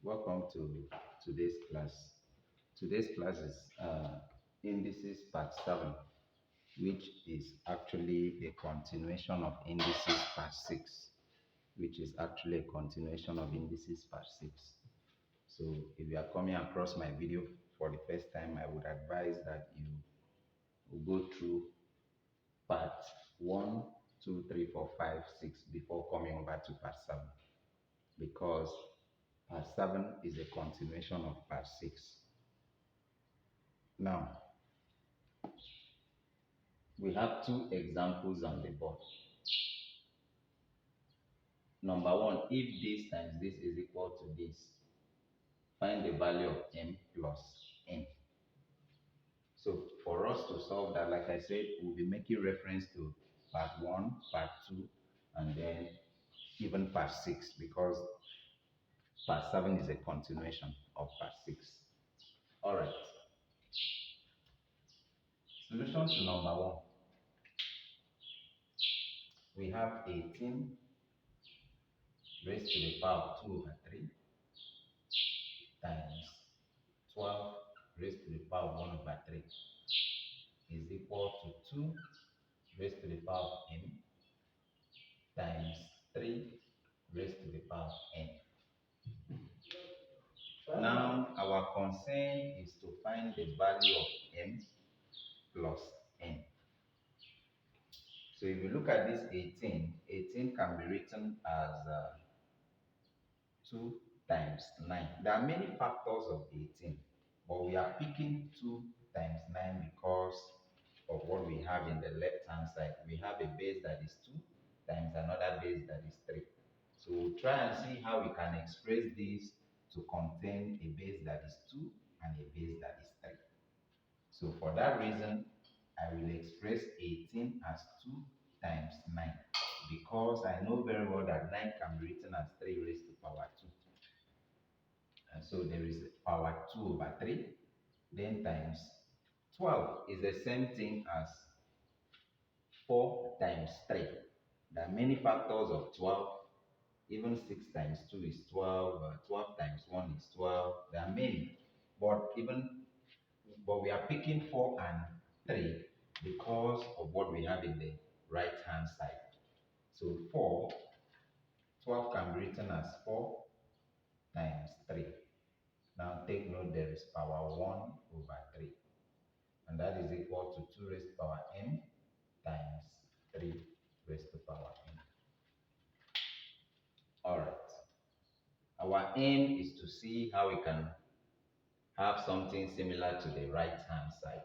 Welcome to today's class. Today's class is Indices Part 7, which is actually a continuation of Indices Part 6, which is actually a continuation of Indices Part 6. So if you are coming across my video for the first time, I would advise that you will go through Part 1, 2, 3, 4, 5, 6 before coming over to Part 7, because Part 7 is a continuation of Part 6. Now, we have two examples on the board. Number one, if this times this is equal to this, find the value of m plus n. So for us to solve that, like I said, we'll be making reference to part 1, part 2, and then even part 6, because part 7 is a continuation of part 6. All right. Solution to number 1. We have 18 raised to the power of 2 over 3 times 12 raised to the power of 1 over 3 is equal to 2 raised to the power of n times 3 raised to the power of n. Now, our concern is to find the value of m plus n. So if you look at this 18, 18 can be written as 2 times 9. There are many factors of 18, but we are picking 2 times 9 because of what we have in the left hand side. We have a base that is 2 times another base that is 3. So we'll try and see how we can express this to contain a base that is 2 and a base that is 3. So for that reason, I will express 18 as 2 times 9, because I know very well that 9 can be written as 3 raised to power 2. And so there is power 2 over 3, then times 12 is the same thing as 4 times 3. There are many factors of 12. Even 6 times 2 is 12. 12 times 1 is 12. There are many. But we are picking 4 and 3 because of what we have in the right hand side. So 12 can be written as 4 times 3. Now take note, there is power 1 over 3. And that is equal to 2 raised to power n times 3 raised to power n. Alright. Our aim is to see how we can have something similar to the right hand side.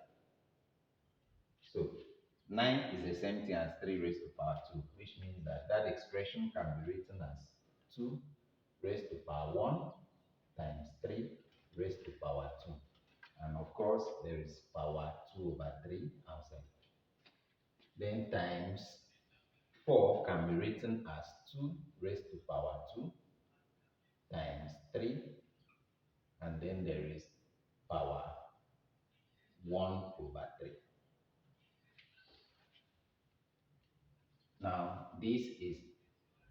So 9 is the same thing as 3 raised to power 2, which means that that expression can be written as 2 raised to power 1 times 3 raised to power 2. And of course, there is power 2 over 3 outside. Then times 4 can be written as 2 raised to power 2 times 3, and then there is power 1 over 3. Now, this is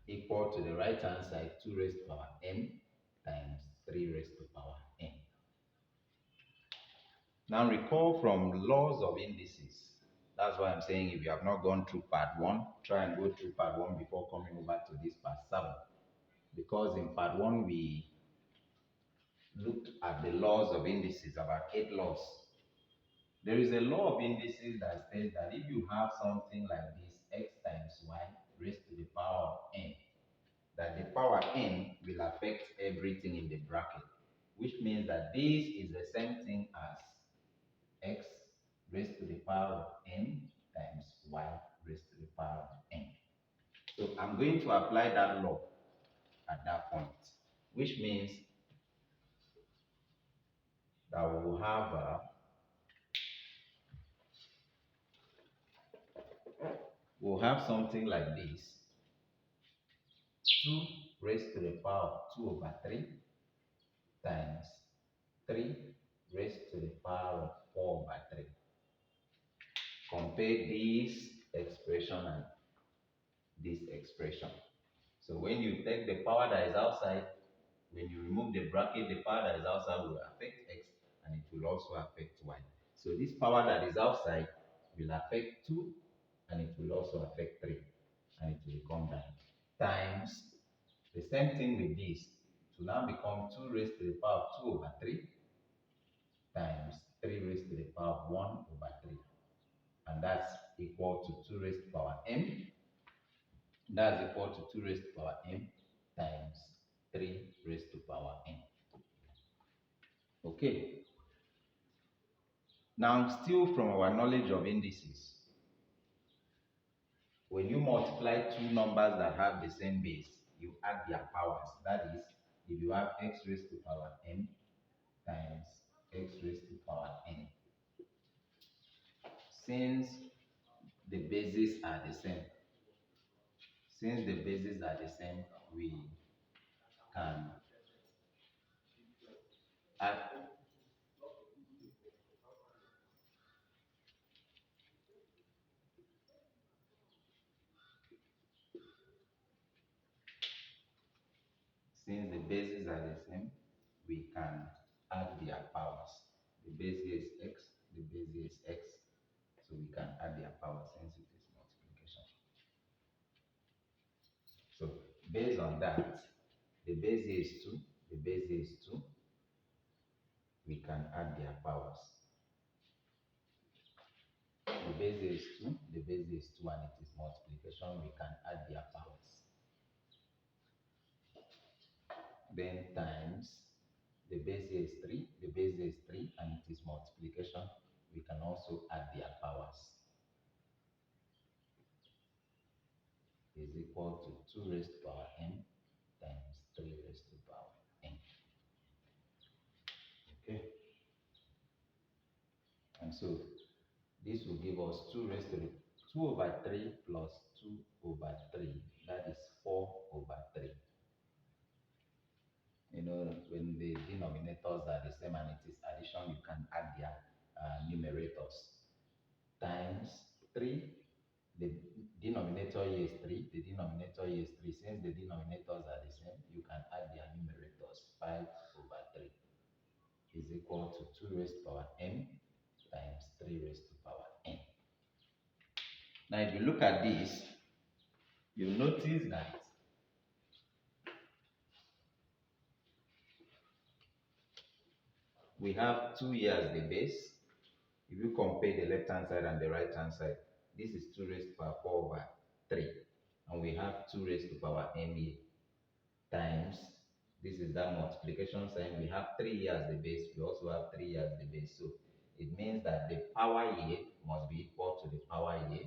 equal to the right hand side, 2 raised to power n times 3 raised to power n. Now, recall from laws of indices. That's why I'm saying if you have not gone through part 1, try and go through part 1 before coming over to this part 7. Because in part 1, we looked at the laws of indices, about 8 laws. There is a law of indices that says that if you have something like this, x times y raised to the power of n, that the power n will affect everything in the bracket, which means that this is the same thing as x raised to the power of n times y raised to the power of n. So I'm going to apply that law at that point, which means that we will have we'll have something like this: 2 raised to the power of 2 over 3 times 3 raised to the power of 4 over 3. Compare this expression and this expression. So when you take the power that is outside, When you remove the bracket, the power that is outside will affect x and it will also affect y. So this power that is outside will affect 2 and it will also affect 3 and it will come down times the same thing with this. It will now become 2 raised to the power of 2 over 3 times 3 raised to the power of 1 over 3. And that's equal to 2 raised to the power m. That's equal to 2 raised to the power m times 3 raised to the power n. Okay. Now, still from our knowledge of indices, when you multiply two numbers that have the same base, you add their powers. That is, if you have x raised to the power m times x raised to the power n, since the bases are the same, we can add since the bases are the same, we can add their powers. The base here is x, the base here is x, so we can add their powers since it is multiplication. So based on that, the base here is 2, the base here is 2, we can add their powers. The base here is 2, the base here is 2 and it is multiplication, we can add their powers. Then times, the base here is 3, the base here is 3 and it is multiplication, we can also add their powers. Is equal to 2 raised to the power n times 3 raised to the power n. Okay? And so this will give us 2 raised to the 2 over 3 plus 2 over 3. That is 4 over 3. You know, when the denominators are the same and it is addition, you can add their numerators. Times 3. The denominator here is 3, the denominator here is 3. Since the denominators are the same, you can add their numerators. 5 over 3 is equal to 2 raised to the power m times 3 raised to the power n. Now, if you look at this, you'll notice that we have 2 here as the base. If you compare the left hand side and the right hand side, this is 2 raised to the power 4 over 3. And we have 2 raised to the power n here times, this is that multiplication sign. We have 3 here as the base. We also have 3 here as the base. So it means that the power here must be equal to the power here.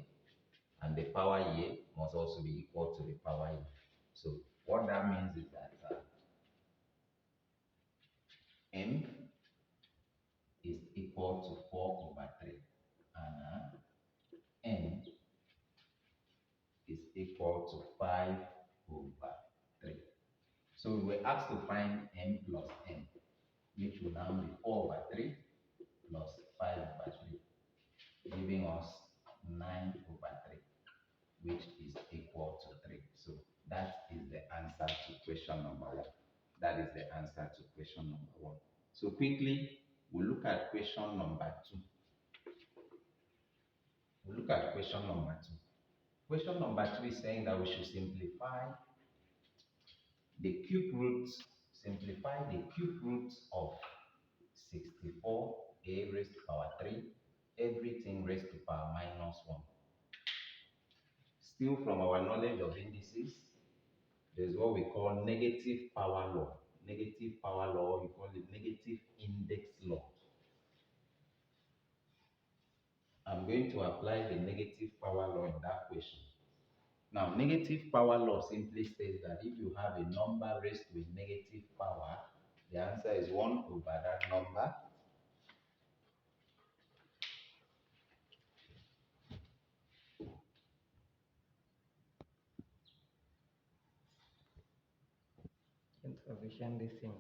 And the power here must also be equal to the power here. So what that means is that m is equal to 4 over 3 and n is equal to 5 over 3. So we were asked to find m plus n, which will now be 4 over 3 plus 5 over 3, giving us 9 over 3, which is equal to 3. So that is the answer to question number 1. That is the answer to question number 1. So quickly, we'll look at question number 2. We'll look at question number 2. Question number 2 is saying that we should simplify the cube roots. Simplify the cube roots of 64 a raised to power 3, everything raised to power minus 1. Still from our knowledge of indices, there's what we call negative power law. Negative power law, you call it negative index law. I'm going to apply the negative power law in that question. Now, negative power law simply states that if you have a number raised to a negative power, the answer is 1 over that number Intervention this thing.